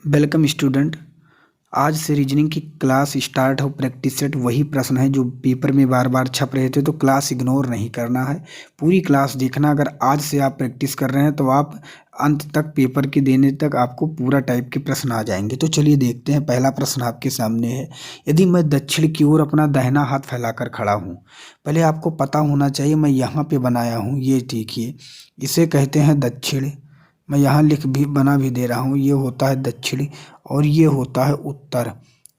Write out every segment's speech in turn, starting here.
Welcome student. आज से reasoning की क्लास स्टार्ट हो। प्रैक्टिस सेट वही प्रश्न है जो पेपर में बार बार छप रहे थे, तो क्लास इग्नोर नहीं करना है, पूरी क्लास देखना। अगर आज से आप प्रैक्टिस कर रहे हैं तो आप अंत तक पेपर के देने तक आपको पूरा टाइप के प्रश्न आ जाएंगे। तो चलिए देखते हैं। पहला प्रश्न आपके सामने है, यदि मैं दक्षिण की ओर अपना दाहिना हाथ फैलाकर खड़ा हूँ। पहले आपको पता होना चाहिए, मैं यहाँ पे बनाया हूँ, ये देखिए, इसे कहते हैं दक्षिण। मैं यहाँ लिख भी बना भी दे रहा हूँ, ये होता है दक्षिण और ये होता है उत्तर,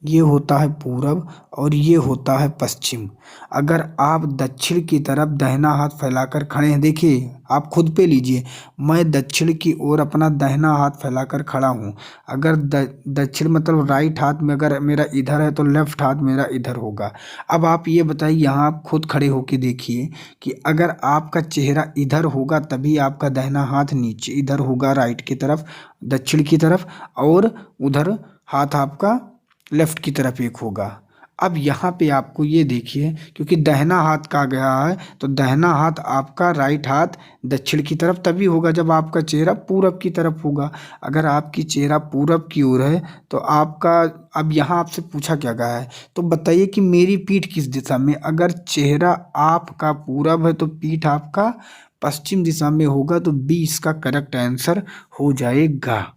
ये होता है पूरब और ये होता है पश्चिम। अगर आप दक्षिण की तरफ दाहिना हाथ फैलाकर खड़े हैं, देखिए आप खुद पे लीजिए, मैं दक्षिण की ओर अपना दाहिना हाथ फैलाकर खड़ा हूँ। अगर दक्षिण मतलब राइट हाथ में अगर मेरा इधर है तो लेफ्ट हाथ मेरा इधर होगा। अब आप ये बताइए, यहाँ आप खुद खड़े होके देखिए कि अगर आपका चेहरा इधर होगा तभी आपका दाहिना हाथ नीचे इधर होगा, राइट की तरफ, दक्षिण की तरफ, और उधर हाथ आपका लेफ्ट की तरफ एक होगा। अब यहाँ पे आपको ये देखिए, क्योंकि दाहिना हाथ कहा गया है तो दाहिना हाथ आपका, राइट हाथ दक्षिण की तरफ तभी होगा जब आपका चेहरा पूरब की तरफ होगा। अगर आपकी चेहरा पूरब की ओर है तो आपका, अब यहाँ आपसे पूछा क्या गया है, तो बताइए कि मेरी पीठ किस दिशा में। अगर चेहरा आपका पूरब है तो पीठ आपका पश्चिम दिशा में होगा, तो बी इसका करेक्ट आंसर हो जाएगा।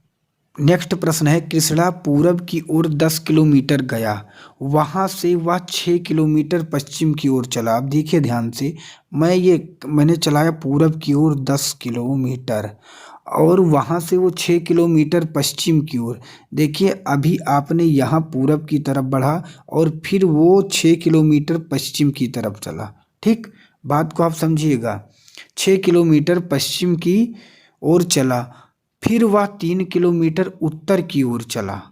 नेक्स्ट प्रश्न है, कृष्णा पूरब की ओर 10 किलोमीटर गया, वहां से वह 6 किलोमीटर पश्चिम की ओर चला। अब देखिए ध्यान से, मैंने चलाया पूरब की ओर 10 किलोमीटर और वहां से वो 6 किलोमीटर पश्चिम की ओर। देखिए अभी आपने यहाँ पूरब की तरफ बढ़ा और फिर वो 6 किलोमीटर पश्चिम की तरफ चला। ठीक, बात को आप समझिएगा, 6 किलोमीटर पश्चिम की ओर चला, फिर वह 3 किलोमीटर उत्तर की ओर चला,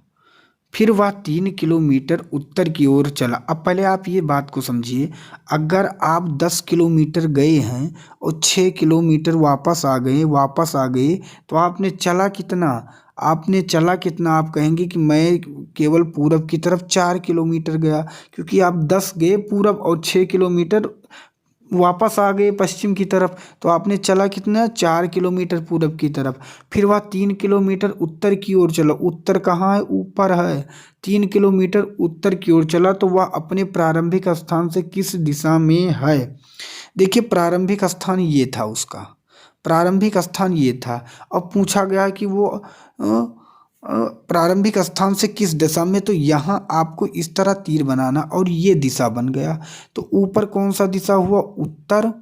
फिर वह 3 किलोमीटर उत्तर की ओर चला। अब पहले आप ये बात को समझिए, अगर आप 10 किलोमीटर गए हैं और 6 किलोमीटर वापस आ गए तो आपने चला कितना, आप कहेंगे कि मैं केवल पूरब की तरफ 4 किलोमीटर गया, क्योंकि आप 10 गए पूरब और 6 किलोमीटर वापस आ गए पश्चिम की तरफ, तो आपने चला कितना, 4 किलोमीटर पूरब की तरफ। फिर वह 3 किलोमीटर उत्तर की ओर चला, उत्तर कहाँ है, ऊपर है, 3 किलोमीटर उत्तर की ओर चला, तो वह अपने प्रारंभिक स्थान से किस दिशा में है। देखिए प्रारंभिक स्थान ये था उसका, प्रारंभिक स्थान ये था। अब पूछा गया कि वो प्रारंभिक स्थान से किस दिशा में, तो यहाँ आपको इस तरह तीर बनाना और ये दिशा बन गया। तो ऊपर कौन सा दिशा हुआ, उत्तर,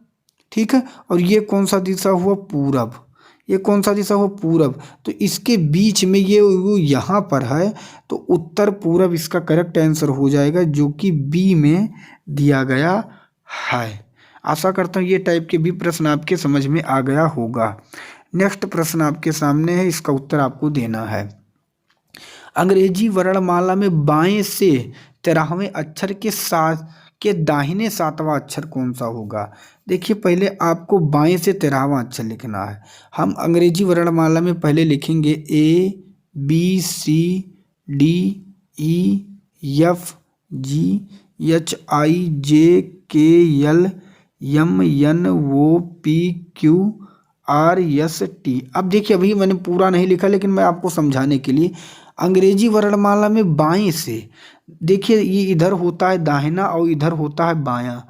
ठीक है, और ये कौन सा दिशा हुआ, पूरब, ये कौन सा दिशा हुआ, पूरब। तो इसके बीच में ये वो यहाँ पर है, तो उत्तर पूरब इसका करेक्ट आंसर हो जाएगा, जो कि बी में दिया गया है। आशा करता हूँ ये टाइप के भी प्रश्न आपके समझ में आ गया होगा। नेक्स्ट प्रश्न आपके सामने है, इसका उत्तर आपको देना है। अंग्रेजी वर्णमाला में बाएं से 13वें अक्षर के दाहिने 7वां अक्षर कौन सा होगा। देखिए पहले आपको बाएं से 13वां अक्षर लिखना है। हम अंग्रेजी वर्णमाला में पहले लिखेंगे ABCDEFGHIJKLMNOPQRST। अब देखिए अभी मैंने पूरा नहीं लिखा, लेकिन मैं आपको समझाने के लिए, अंग्रेजी वर्णमाला में बाएं से, देखिए ये इधर होता है दाहिना और इधर होता है बायां,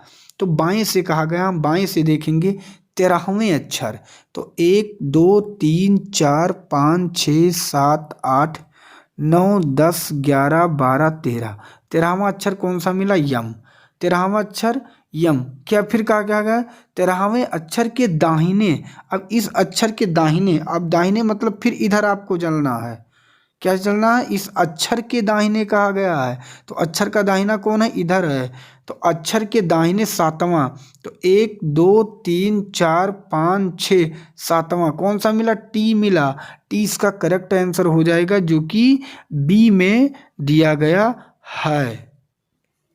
तो बाएं से कहा गया, हम बाएं से देखेंगे 13वें अक्षर, तो 1 2 3 4 5 6 7 8 9 10 11 12 13, 13वां अक्षर कौन सा मिला, यम, 13वां अक्षर यम। क्या फिर कहा गया 13वें अक्षर के दाहिने। अब इस अक्षर के दाहिने, अब दाहिने मतलब फिर इधर आपको चलना है, क्या चलना है, इस अक्षर के दाहिने कहा गया है, तो अक्षर का दाहिना कौन है, इधर है, तो अक्षर के दाहिने 7वां, तो 1 2 3 4 5 6 7वां कौन सा मिला, टी मिला, टी इसका करेक्ट आंसर हो जाएगा, जो कि बी में दिया गया है।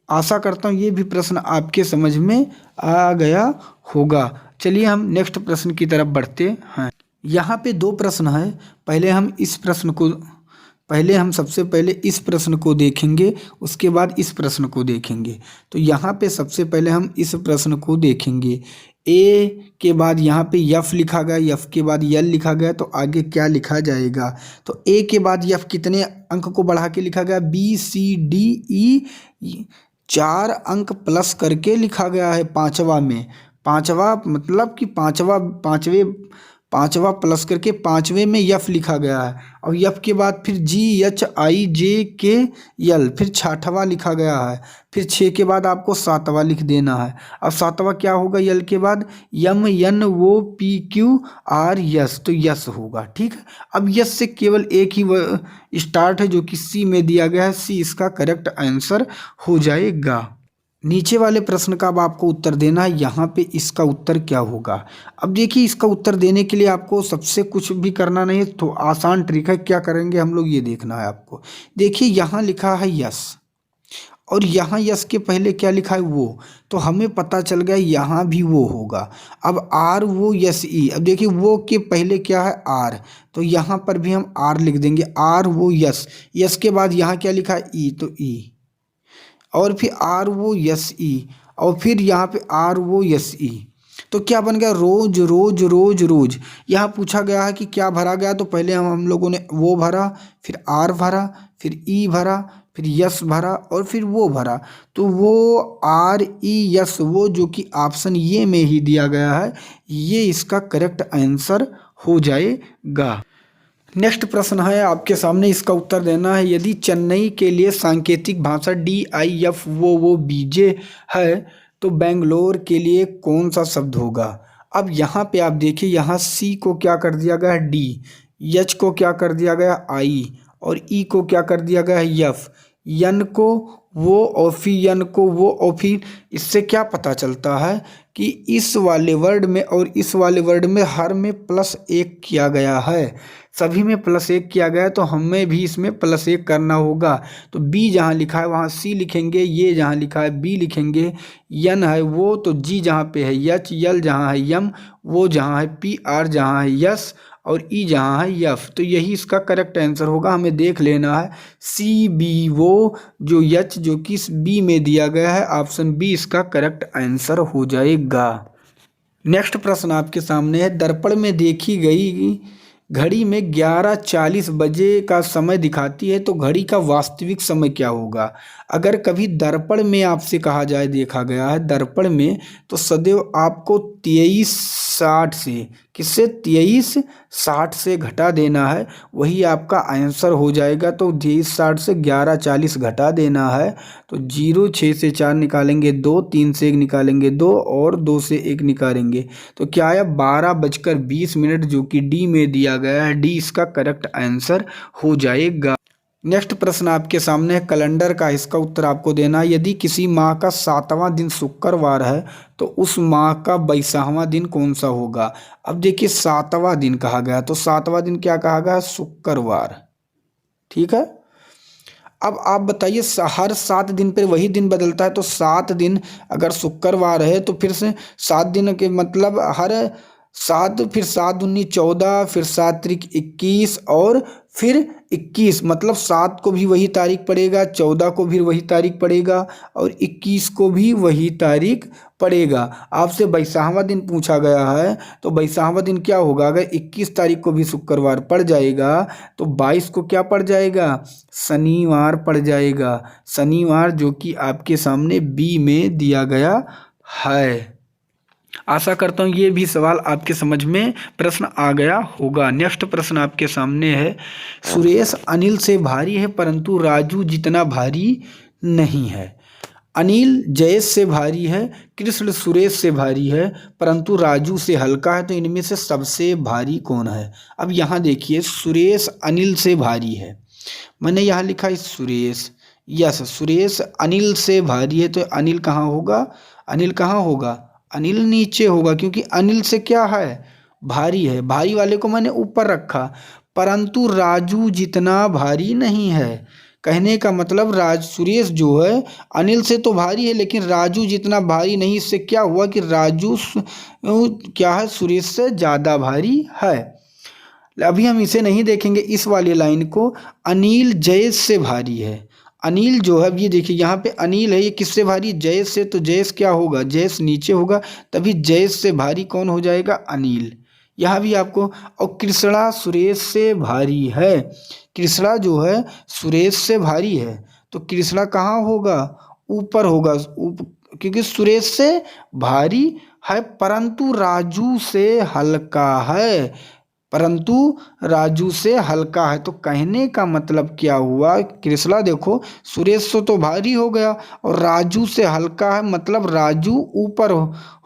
आशा करता हूँ ये भी प्रश्न आपके समझ में आ गया होगा। चलिए हम नेक्स्ट प्रश्न की तरफ बढ़ते हैं। यहाँ पे 2 प्रश्न है, पहले हम सबसे पहले इस प्रश्न को देखेंगे, उसके बाद इस प्रश्न को देखेंगे। तो यहाँ पे सबसे पहले हम इस प्रश्न को देखेंगे, ए के बाद यहाँ पे यफ लिखा गया, यफ के बाद यल लिखा गया, तो आगे क्या लिखा जाएगा? तो ए के बाद यफ कितने अंक को बढ़ा के लिखा गया? बी सी डी ई 4 अंक प्लस करके लिखा गया है पांचवा में। पांचवा मतलब कि पांचवा प्लस करके पांचवे में यफ लिखा गया है। और यफ के बाद फिर जी एच आई जे के यल, फिर छठवां लिखा गया है। फिर 6 के बाद आपको 7वां लिख देना है। अब 7वां क्या होगा? यल के बाद M N O P Q R S, तो यस होगा। ठीक है, अब यस से केवल एक ही स्टार्ट है जो कि सी में दिया गया है। सी इसका करेक्ट आंसर हो जाएगा। नीचे वाले प्रश्न का अब आपको उत्तर देना है। यहाँ पे इसका उत्तर क्या होगा? अब देखिए, इसका उत्तर देने के लिए आपको सबसे कुछ भी करना नहीं है, तो आसान ट्रिक है। क्या करेंगे हम लोग, ये देखना है आपको। देखिए, यहाँ लिखा है यस, और यहाँ यस के पहले क्या लिखा है? वो, तो हमें पता चल गया यहाँ भी वो होगा। अब आर वो यस ई, अब देखिए वो के पहले क्या है? आर, तो यहाँ पर भी हम आर लिख देंगे। आर वो यस, यस के बाद यहाँ क्या लिखा है? ई, तो ई, और फिर आर वो यस ई, और फिर यहाँ पे आर वो यस ई, तो क्या बन गया? रोज रोज रोज रोज। यहाँ पूछा गया है कि क्या भरा गया, तो पहले हम लोगों ने वो भरा, फिर आर भरा, फिर ई भरा, फिर यस भरा, और फिर वो भरा। तो वो आर ई यस, वो जो कि ऑप्शन ये में ही दिया गया है, ये इसका करेक्ट आंसर हो जाएगा। नेक्स्ट प्रश्न है आपके सामने, इसका उत्तर देना है। यदि चेन्नई के लिए सांकेतिक भाषा DIF वो बीजे है, तो बेंगलोर के लिए कौन सा शब्द होगा? अब यहाँ पे आप देखिए, यहाँ सी को क्या कर दिया गया है? डी, एच को क्या कर दिया गया? आई, और ई को क्या कर दिया गया है? एफ, यन को वो, और फिर यन को वो, और फिर इससे क्या पता चलता है कि इस वाले वर्ड में और इस वाले वर्ड में हर में +1 किया गया है। सभी में +1 किया गया है, तो हमें भी इसमें +1 करना होगा। तो बी जहाँ लिखा है वहाँ सी लिखेंगे, ये जहाँ लिखा है बी लिखेंगे, यन है वो, तो जी जहाँ पे है एच, यल जहाँ है यम, वो जहाँ है पी, आर जहाँ है यस, और ई जहाँ है यफ, तो यही इसका करेक्ट आंसर होगा। हमें देख लेना है सी बी वो, जो एच जो कि बी में दिया गया है, ऑप्शन बी इसका करेक्ट आंसर हो जाएगा। नेक्स्ट प्रश्न आपके सामने है। दर्पण में देखी गई घड़ी में 11:40 बजे का समय दिखाती है, तो घड़ी का वास्तविक समय क्या होगा? अगर कभी दर्पण में आपसे कहा जाए, देखा गया है दर्पण में, तो सदैव आपको 23:60 से, किससे? 23:60 से घटा देना है, वही आपका आंसर हो जाएगा। तो 23:60 से 11:40 घटा देना है, तो 0, 6 से 4 निकालेंगे 2, 3 से 1 निकालेंगे 2, और 2 से 1 निकालेंगे, तो क्या है? 12:20, जो कि डी में दिया गया है। डी इसका करेक्ट आंसर हो जाएगा। नेक्स्ट प्रश्न आपके सामने है कैलेंडर का, इसका उत्तर आपको देना है। यदि किसी माह का 7वां दिन शुक्रवार है, तो उस माह का 22वां दिन कौन सा होगा? अब देखिए, 7वां दिन कहा गया, तो 7वां दिन क्या कहा गया? शुक्रवार। ठीक है, अब आप बताइए, हर 7 दिन पर वही दिन बदलता है, तो 7 दिन अगर शुक्रवार है, तो फिर से 7 दिन के मतलब हर 7, फिर 7 दूनी 14, फिर 7 त्रिक 21, और फिर 21, मतलब 7 को भी वही तारीख पड़ेगा, 14 को भी वही तारीख पड़ेगा, और 21 को भी वही तारीख पड़ेगा। आपसे 22वां दिन पूछा गया है, तो 22वां दिन क्या होगा? अगर 21 तारीख को भी शुक्रवार पड़ जाएगा, तो 22 को क्या पड़ जाएगा? शनिवार पड़ जाएगा। शनिवार, जो कि आपके सामने बी में दिया गया है। आशा करता हूँ ये भी सवाल आपके समझ में प्रश्न आ गया होगा। नेक्स्ट प्रश्न आपके सामने है। सुरेश अनिल से भारी है, परंतु राजू जितना भारी नहीं है। अनिल जयेश से भारी है, कृष्ण सुरेश से भारी है, परंतु राजू से हल्का है, तो इनमें से सबसे भारी कौन है? अब यहाँ देखिए, सुरेश अनिल से भारी है, मैंने यहाँ लिखा है सुरेश, यस सुरेश अनिल से भारी है, तो अनिल कहाँ होगा? अनिल कहाँ होगा? अनिल नीचे होगा, क्योंकि अनिल से क्या है? भारी है। भारी वाले को मैंने ऊपर रखा, परंतु राजू जितना भारी नहीं है। कहने का मतलब सुरेश जो है अनिल से तो भारी है, लेकिन राजू जितना भारी नहीं। इससे क्या हुआ कि राजू क्या है? सुरेश से ज़्यादा भारी है। अभी हम इसे नहीं देखेंगे, इस वाली लाइन को। अनिल जयेश से भारी है, अनिल जो है, अब ये देखिए यहाँ पे अनिल है, ये किससे भारी? जयेश से। तो जयेश क्या होगा? जयेश नीचे होगा, तभी जयेश से भारी कौन हो जाएगा? अनिल। यहाँ भी आपको। और कृष्णा सुरेश से भारी है। कृष्णा जो है सुरेश से भारी है, तो कृष्णा कहाँ होगा? ऊपर होगा। क्योंकि सुरेश से भारी है परंतु राजू से हल्का है। परंतु राजू से हल्का है। तो कहने का मतलब क्या हुआ? कृष्णा देखो सुरेश से तो भारी हो गया और राजू से हल्का है, मतलब राजू ऊपर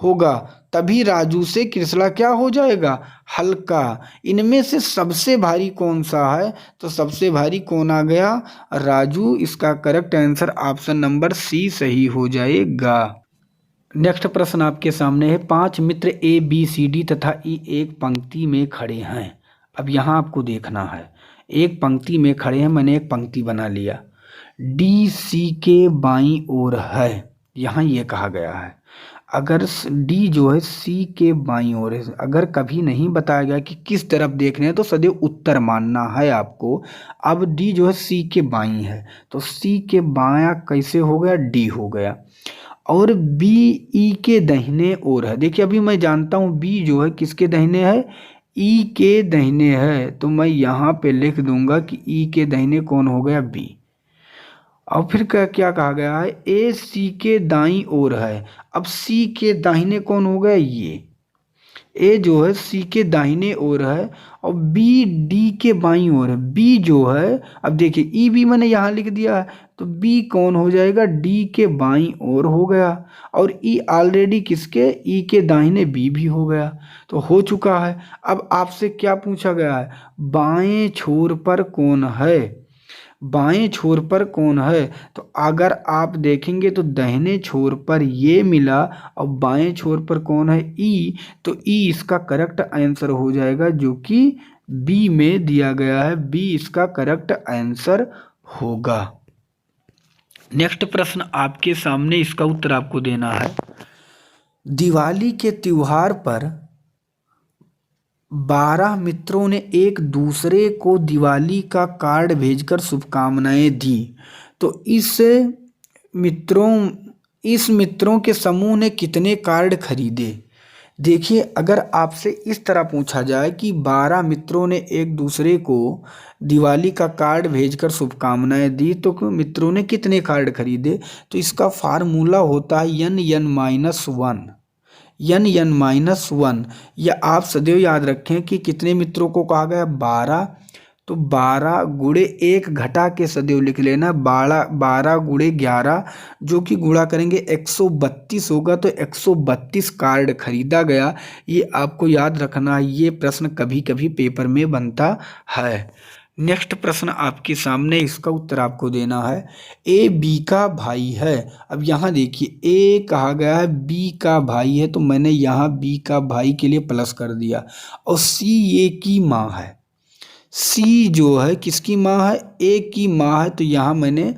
होगा, तभी राजू से कृष्णा क्या हो जाएगा? हल्का। इनमें से सबसे भारी कौन सा है? तो सबसे भारी कौन आ गया? राजू। इसका correct answer option number C सही हो जाएगा। नेक्स्ट प्रश्न आपके सामने है, 5 मित्र ए बी सी डी तथा ई एक पंक्ति में खड़े हैं। अब यहाँ आपको देखना है, एक पंक्ति में खड़े हैं, मैंने एक पंक्ति बना लिया। डी सी के बाईं ओर है, यहाँ ये कहा गया है। अगर डी जो है सी के बाईं ओर है, अगर कभी नहीं बताया गया कि किस तरफ देखने हैं तो सदैव उत्तर मानना है आपको। अब डी जो है सी के बाईं है, तो सी के बायां कैसे हो गया? डी हो गया। और बी ई के दाहिने ओर है। देखिए अभी मैं जानता हूँ बी जो है किसके दाहिने है? ई के दाहिने है, तो मैं यहाँ पे लिख दूंगा कि ई के दाहिने कौन हो गया? बी। और फिर क्या क्या कहा गया है? ए सी के दाईं ओर है। अब सी के दाहिने कौन हो गया? ये। ए जो है सी के दाहिने ओर है और बी डी के बाईं ओर है। बी जो है, अब देखिए ई बी मैंने यहाँ लिख दिया है, तो बी कौन हो जाएगा? डी के बाईं ओर हो गया। और ई ऑलरेडी किसके? ई के दाहिने बी भी हो गया, तो हो चुका है। अब आपसे क्या पूछा गया है? बाएं छोर पर कौन है? बाएं छोर पर कौन है? तो अगर आप देखेंगे तो दाहिने छोर पर ये मिला और बाएं छोर पर कौन है? ई। तो ई इसका करेक्ट आंसर हो जाएगा, जो कि बी में दिया गया है। बी इसका करेक्ट आंसर होगा। नेक्स्ट प्रश्न आपके सामने, इसका उत्तर आपको देना है। दिवाली के त्योहार पर 12 मित्रों ने एक दूसरे को दिवाली का कार्ड भेजकर शुभकामनाएं दी। तो इस मित्रों के समूह ने कितने कार्ड खरीदे? देखिए अगर आपसे इस तरह पूछा जाए कि 12 मित्रों ने एक दूसरे को दिवाली का कार्ड भेजकर शुभकामनाएं दी, तो मित्रों ने कितने कार्ड खरीदे? तो इसका फार्मूला होता है n(n-1). n(n-1), या आप सदैव याद रखें कि कितने मित्रों को कहा गया? 12। तो 12 गुणे 1 घटा के सदैव लिख लेना। 12 गुणे 11, जो कि गुणा करेंगे 132 होगा। तो 132 कार्ड खरीदा गया, ये आपको याद रखना है। ये प्रश्न कभी कभी पेपर में बनता है। नेक्स्ट प्रश्न आपके सामने, इसका उत्तर आपको देना है। ए बी का भाई है। अब यहाँ देखिए ए कहा गया है, बी का भाई है, तो मैंने यहाँ बी का भाई के लिए प्लस कर दिया। और सी ए की माँ है। सी जो है किसकी माँ है? ए की माँ है, तो यहाँ मैंने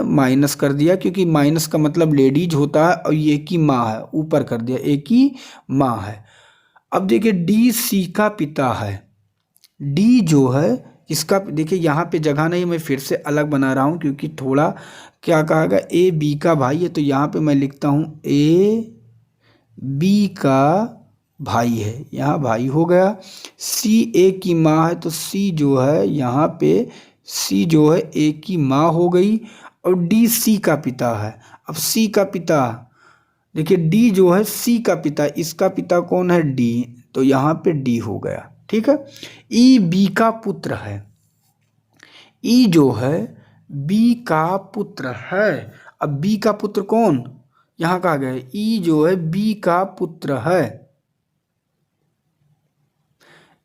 माइनस कर दिया, क्योंकि माइनस का मतलब लेडीज होता है। और ये की माँ है, ऊपर कर दिया, ए की माँ है। अब देखिए डी सी का पिता है। डी जो है इसका, देखिए यहाँ पे जगह नहीं, मैं फिर से अलग बना रहा हूँ, क्योंकि थोड़ा क्या कहा गया? ए बी का भाई है, तो यहाँ पे मैं लिखता हूँ ए बी का भाई है, यहाँ भाई हो गया। सी ए की माँ है, तो सी जो है यहाँ पे, सी जो है ए की माँ हो गई। और डी सी का पिता है। अब सी का पिता, देखिए डी जो है सी का पिता, इसका पिता कौन है? डी, तो यहाँ पे डी हो गया। ठीक है। ई बी का पुत्र है। ई जो है बी का पुत्र है। अब बी का पुत्र कौन? यहाँ कहा गया है ई जो है बी का पुत्र है।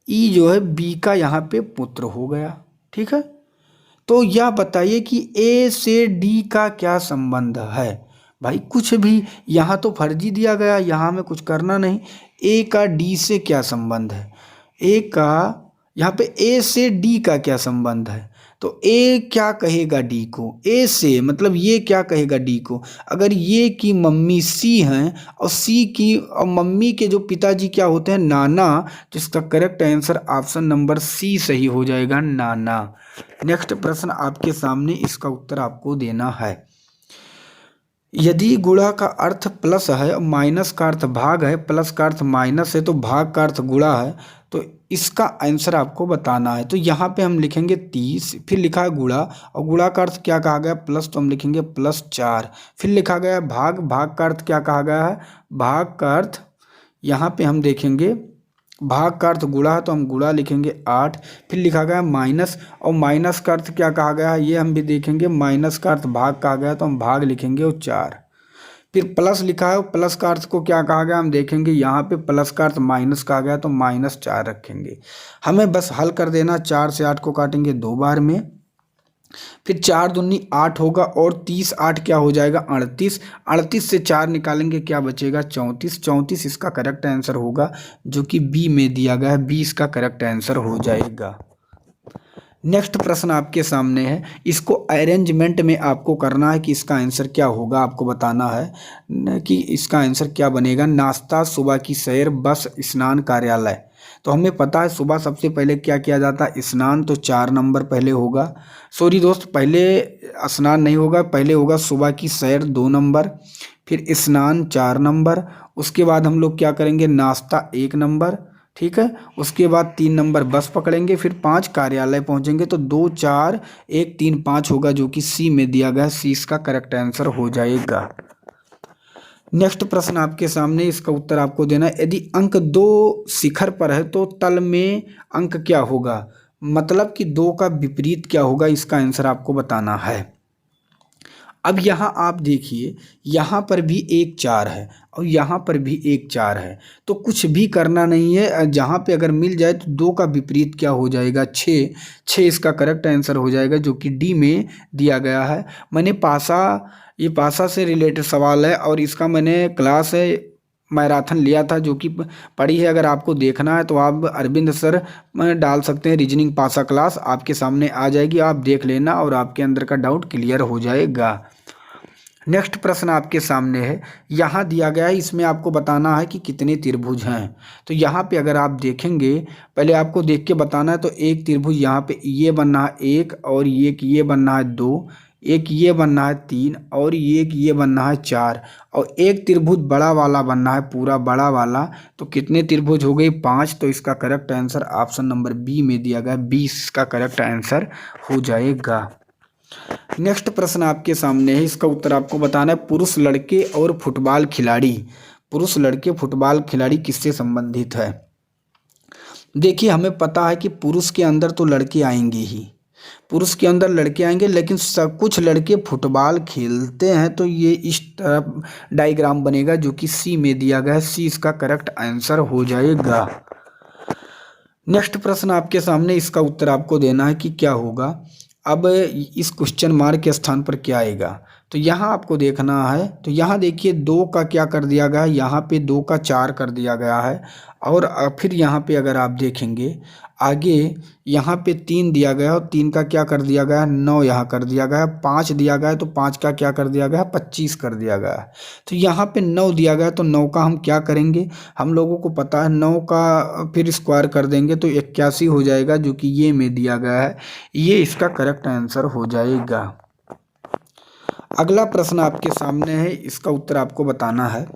ई जो है बी का यहाँ पे पुत्र हो गया। ठीक है। तो यह बताइए कि ए से डी का क्या संबंध है? भाई कुछ भी, यहाँ तो फर्जी दिया गया, यहाँ में कुछ करना नहीं। ए का डी से क्या संबंध है? ए का, यहाँ पे ए से डी का क्या संबंध है? तो ए क्या कहेगा डी को, ए से मतलब ये क्या कहेगा डी को, अगर ये की मम्मी सी हैं और सी की और मम्मी के जो पिताजी क्या होते हैं नाना, तो इसका correct answer option number C सही हो जाएगा, नाना। नेक्स्ट प्रश्न आपके सामने, इसका उत्तर आपको देना है। यदि गुणा का अर्थ प्लस है और माइनस का अर्थ भाग है, प्लस का अर्थ माइनस है तो भाग का अर्थ गुणा है, तो इसका आंसर आपको बताना है। तो यहाँ पे हम लिखेंगे 30, फिर लिखा है गुणा और गुणा का अर्थ क्या कहा गया प्लस, तो हम लिखेंगे +4। फिर लिखा गया है भाग, भाग का अर्थ क्या कहा गया है, भाग का अर्थ यहाँ पे हम देखेंगे भाग का अर्थ गुणा है तो हम गुणा लिखेंगे 8। फिर लिखा गया है माइनस और माइनस का अर्थ क्या कहा गया है ये हम भी देखेंगे, माइनस का अर्थ भाग कहा गया तो हम भाग लिखेंगे और 4। फिर प्लस लिखा है, प्लस का अर्थ को क्या कहा गया हम देखेंगे, यहाँ पे प्लस का अर्थ माइनस कहा गया तो -4 रखेंगे। हमें बस हल कर देना, 4 से 8 को काटेंगे 2 बार में, फिर 4 दूनी 8 होगा और 30 8 क्या हो जाएगा 38, 38 से 4 निकालेंगे क्या बचेगा 34, 34 इसका करेक्ट आंसर होगा जो कि बी में दिया गया है, बी इसका करेक्ट आंसर हो जाएगा। नेक्स्ट प्रश्न आपके सामने है, इसको अरेंजमेंट में आपको करना है कि इसका आंसर क्या होगा, आपको बताना है कि इसका आंसर क्या बनेगा। नाश्ता, सुबह की सैर, बस, स्नान, कार्यालय। तो हमें पता है सुबह सबसे पहले क्या किया जाता है, स्नान, तो 4 नंबर पहले होगा। सॉरी दोस्त, पहले स्नान नहीं होगा, पहले होगा सुबह की सैर 2 नंबर, फिर स्नान 4 नंबर, उसके बाद हम लोग क्या करेंगे नाश्ता 1 नंबर, ठीक है। उसके बाद 3 नंबर बस पकड़ेंगे, फिर 5 कार्यालय पहुंचेंगे, तो 2 4 1 3 5 होगा जो कि सी में दिया गया है, सी इसका करेक्ट आंसर हो जाएगा। नेक्स्ट प्रश्न आपके सामने, इसका उत्तर आपको देना है। यदि अंक 2 शिखर पर है तो तल में अंक क्या होगा, मतलब कि 2 का विपरीत क्या होगा, इसका आंसर आपको बताना है। अब यहाँ आप देखिए, यहाँ पर भी एक 4 है और यहाँ पर भी एक 4 है, तो कुछ भी करना नहीं है, जहाँ पे अगर मिल जाए तो 2 का विपरीत क्या हो जाएगा 6, 6 इसका करेक्ट आंसर हो जाएगा जो कि डी में दिया गया है। मैंने ये पासा से रिलेटेड सवाल है और इसका मैंने क्लास है मैराथन लिया था जो कि पढ़ी है, अगर आपको देखना है तो आप अरविंद सर डाल सकते हैं, रीजनिंग पासा क्लास आपके सामने आ जाएगी, आप देख लेना और आपके अंदर का डाउट क्लियर हो जाएगा। नेक्स्ट प्रश्न आपके सामने है, यहाँ दिया गया है, इसमें आपको बताना है कि कितने त्रिभुज हैं। तो यहाँ पे अगर आप देखेंगे, पहले आपको देख के बताना है, तो एक त्रिभुज यहाँ पे ये बनना है 1 और ये बनना है 2, एक ये बनना है 3 और ये बनना है 4 और एक त्रिभुज बड़ा वाला बनना है पूरा बड़ा वाला। तो कितने त्रिभुज हो गए 5, तो इसका correct answer option number B में दिया गया, 20 इसका करेक्ट आंसर हो जाएगा। नेक्स्ट प्रश्न आपके सामने है, इसका उत्तर आपको बताना है। पुरुष लड़के और फुटबॉल खिलाड़ी, पुरुष लड़के फुटबॉल खिलाड़ी किससे संबंधित है। देखिए हमें पता है कि पुरुष के अंदर तो लड़के आएंगे ही, पुरुष के अंदर लड़के आएंगे, लेकिन कुछ लड़के फुटबॉल खेलते हैं, तो ये इस तरह डायग्राम बनेगा जो कि सी में दिया गया है, सी इसका करेक्ट आंसर हो जाएगा। नेक्स्ट प्रश्न आपके सामने, इसका उत्तर आपको देना है कि क्या होगा। अब इस क्वेश्चन मार्क के स्थान पर क्या आएगा, तो यहाँ आपको देखना है। तो यहाँ देखिए 2 का क्या कर दिया गया है, यहाँ पे 2 का 4 कर दिया गया है और फिर यहाँ पे अगर आप देखेंगे आगे यहाँ पे 3 दिया गया है और 3 का क्या कर दिया गया है 9 यहाँ कर दिया गया है, 5 दिया गया है तो 5 का क्या कर दिया गया है 25 कर दिया गया है। तो यहाँ पे 9 दिया गया है तो 9 का हम क्या करेंगे, हम लोगों को पता है 9 का फिर स्क्वायर कर देंगे तो 81 हो जाएगा जो कि ये में दिया गया है, ये इसका करेक्ट आंसर हो जाएगा। अगला प्रश्न आपके सामने है, इसका उत्तर आपको बताना है।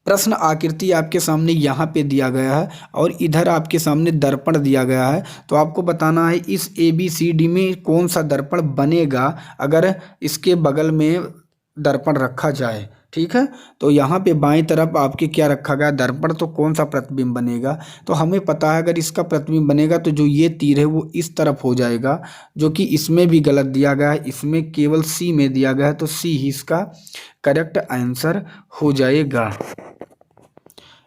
प्रश्न आकृति आपके सामने यहाँ पे दिया गया है और इधर आपके सामने दर्पण दिया गया है, तो आपको बताना है इस ABCD में कौन सा दर्पण बनेगा अगर इसके बगल में दर्पण रखा जाए, ठीक है। तो यहाँ पे बाएं तरफ आपके क्या रखा गया दर्पण, तो कौन सा प्रतिबिंब बनेगा, तो हमें पता है अगर इसका प्रतिबिंब बनेगा तो जो ये तीर है वो इस तरफ हो जाएगा, जो कि इसमें भी गलत दिया गया है, इसमें केवल सी में दिया गया है, तो सी ही इसका करेक्ट आंसर हो जाएगा।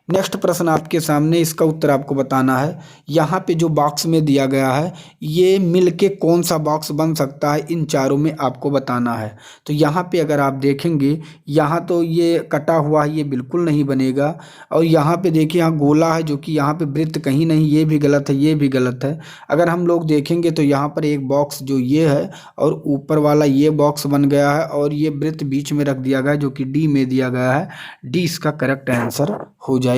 नेक्स्ट प्रश्न आपके सामने, इसका उत्तर आपको बताना है। यहाँ पे जो बॉक्स में दिया गया है ये मिल के कौन सा बॉक्स बन सकता है, इन चारों में आपको बताना है। तो यहाँ पे अगर आप देखेंगे, यहाँ तो ये कटा हुआ है, ये बिल्कुल नहीं बनेगा। और यहाँ पे देखिए, यहाँ गोला है जो कि यहाँ पे वृत्त कहीं नहीं, ये भी गलत है, ये भी गलत है। अगर हम लोग देखेंगे तो यहाँ पर एक बॉक्स जो ये है और ऊपर वाला ये बॉक्स बन गया है और ये वृत्त बीच में रख दिया गया है जो कि डी में दिया गया है। डी इसका करेक्ट आंसर हो जाएगा।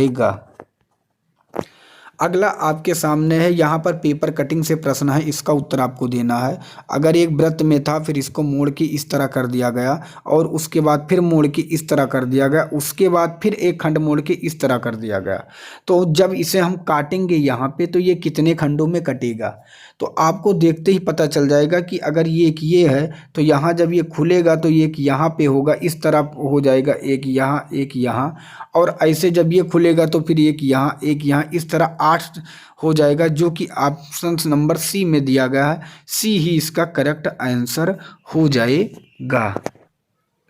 अगला आपके सामने है, यहाँ पर पेपर कटिंग से प्रश्न है, इसका उत्तर आपको देना है। अगर एक वृत्त में था, फिर इसको मोड़ के इस तरह कर दिया गया और उसके बाद फिर मोड़ के इस तरह कर दिया गया, उसके बाद फिर एक खंड मोड़ के इस तरह कर दिया गया, तो जब इसे हम काटेंगे यहाँ पे तो ये कितने खंडों में कटेगा। तो आपको देखते ही पता चल जाएगा कि अगर ये एक ये है तो यहाँ जब ये खुलेगा तो ये एक यहाँ पे होगा, इस तरह हो जाएगा, एक यहाँ एक यहाँ, और ऐसे जब ये खुलेगा तो फिर एक यहाँ, इस तरह 8 हो जाएगा, जो कि ऑप्शन नंबर सी में दिया गया है। सी ही इसका करेक्ट आंसर हो जाएगा।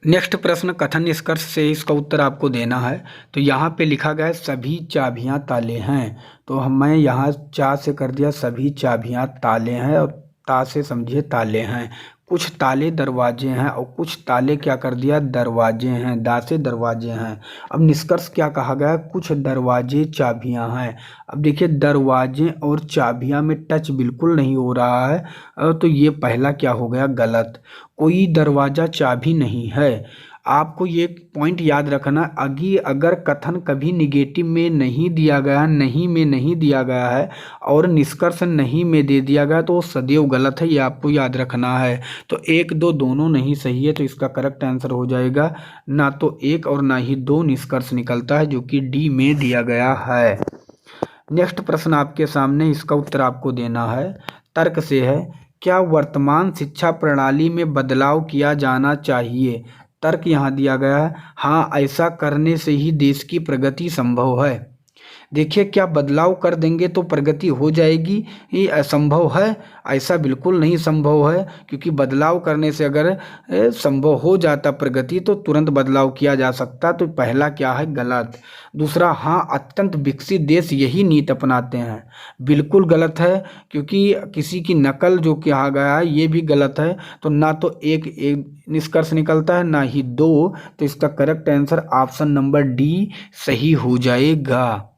नेक्स्ट प्रश्न, कथन निष्कर्ष से इसका उत्तर आपको देना है। तो यहाँ पे लिखा गया है सभी चाबियाँ ताले हैं, तो मैं यहाँ चा से कर दिया सभी चाबियाँ ताले हैं, और ता से समझिए ताले हैं। कुछ ताले दरवाजे हैं और कुछ ताले क्या कर दिया, दरवाजे हैं, दा से दरवाजे हैं। अब निष्कर्ष क्या कहा गया, कुछ दरवाजे चाबियां हैं। अब देखिए दरवाजे और चाबियां में टच बिल्कुल नहीं हो रहा है, तो ये पहला क्या हो गया, गलत। कोई दरवाजा चाबी नहीं है। आपको ये पॉइंट याद रखना, अगर कथन कभी निगेटिव में नहीं दिया गया, नहीं में नहीं दिया गया है और निष्कर्ष नहीं में दे दिया गया तो सदैव गलत है, ये आपको याद रखना है। तो 1 2 दोनों नहीं सही है, तो इसका करेक्ट आंसर हो जाएगा ना तो 1 और ना ही 2 निष्कर्ष निकलता है, जो कि डी में दिया गया है। नेक्स्ट प्रश्न आपके सामने, इसका उत्तर आपको देना है। तर्क से है, क्या वर्तमान शिक्षा प्रणाली में बदलाव किया जाना चाहिए। तर्क यहाँ दिया गया है, हाँ ऐसा करने से ही देश की प्रगति संभव है। देखिए, क्या बदलाव कर देंगे तो प्रगति हो जाएगी, ये असंभव है। ऐसा बिल्कुल नहीं संभव है, क्योंकि बदलाव करने से अगर संभव हो जाता प्रगति तो तुरंत बदलाव किया जा सकता। तो पहला क्या है, गलत। दूसरा, हाँ अत्यंत विकसित देश यही नीति अपनाते हैं, बिल्कुल गलत है, क्योंकि किसी की नकल जो कहा गया है ये भी गलत है। तो ना तो एक निष्कर्ष निकलता है ना ही 2, तो इसका correct answer option number D सही हो जाएगा।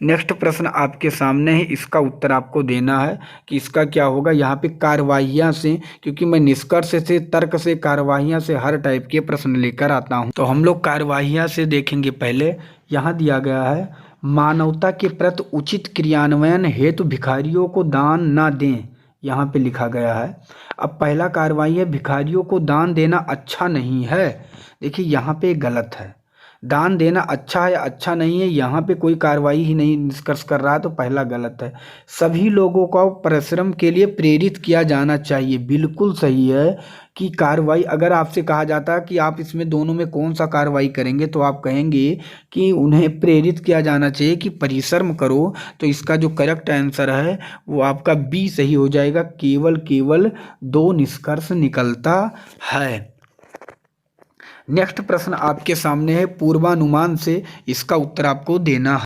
नेक्स्ट प्रश्न आपके सामने है, इसका उत्तर आपको देना है कि इसका क्या होगा। यहाँ पे कार्यवाहियाँ से, क्योंकि मैं निष्कर्ष से, तर्क से, कार्यवाहियाँ से हर टाइप के प्रश्न लेकर आता हूँ, तो हम लोग कार्यवाहियाँ से देखेंगे। पहले यहाँ दिया गया है, मानवता के प्रति उचित क्रियान्वयन हेतु भिखारियों को दान ना दें, यहाँ पे लिखा गया है। अब पहला कार्यवाही है, भिखारियों को दान देना अच्छा नहीं है। देखिए यहाँ पे गलत है, दान देना अच्छा है अच्छा नहीं है, यहाँ पे कोई कार्रवाई ही नहीं निष्कर्ष कर रहा है, तो पहला गलत है। सभी लोगों को परिश्रम के लिए प्रेरित किया जाना चाहिए, बिल्कुल सही है कि कार्रवाई, अगर आपसे कहा जाता है कि आप इसमें दोनों में कौन सा कार्रवाई करेंगे, तो आप कहेंगे कि उन्हें प्रेरित किया जाना चाहिए कि परिश्रम करो। तो इसका जो करेक्ट आंसर है वो आपका बी सही हो जाएगा। केवल 2 निष्कर्ष निकलता है। नेक्स्ट प्रश्न आपके सामने है, पूर्वानुमान से इसका उत्तर आपको देना है।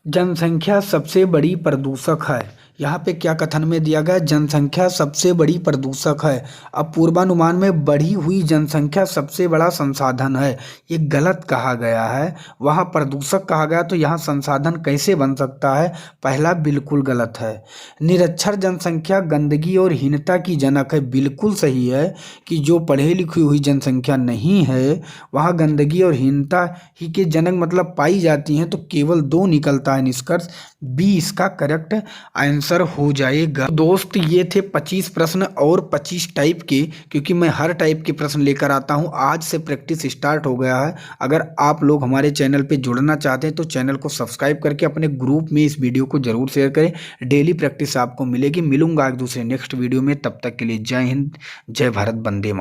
जनसंख्या सबसे बड़ी प्रदूषक है। यहाँ पे क्या कथन में दिया गया, जनसंख्या सबसे बड़ी प्रदूषक है। अब पूर्वानुमान में बढ़ी हुई जनसंख्या सबसे बड़ा संसाधन है, ये गलत कहा गया है। वहाँ प्रदूषक कहा गया, तो यहाँ संसाधन कैसे बन सकता है, पहला बिल्कुल गलत है। निरक्षर जनसंख्या गंदगी और हीनता की जनक है, बिल्कुल सही है कि जो पढ़े लिखी हुई जनसंख्या नहीं है वहाँ गंदगी और हीनता ही के जनक मतलब पाई जाती हैं। तो केवल 2 निकलता है निष्कर्ष, बी इसका करेक्ट आंसर हो जाएगा। दोस्त, ये थे 25 प्रश्न और 25 टाइप के, क्योंकि मैं हर टाइप के प्रश्न लेकर आता हूँ। आज से प्रैक्टिस स्टार्ट हो गया है। अगर आप लोग हमारे चैनल पे जुड़ना चाहते हैं तो चैनल को सब्सक्राइब करके अपने ग्रुप में इस वीडियो को जरूर शेयर करें। डेली प्रैक्टिस आपको मिलेगी। मिलूंगा एक दूसरे नेक्स्ट वीडियो में, तब तक के लिए जय हिंद, जय भारत, वंदे मातरम।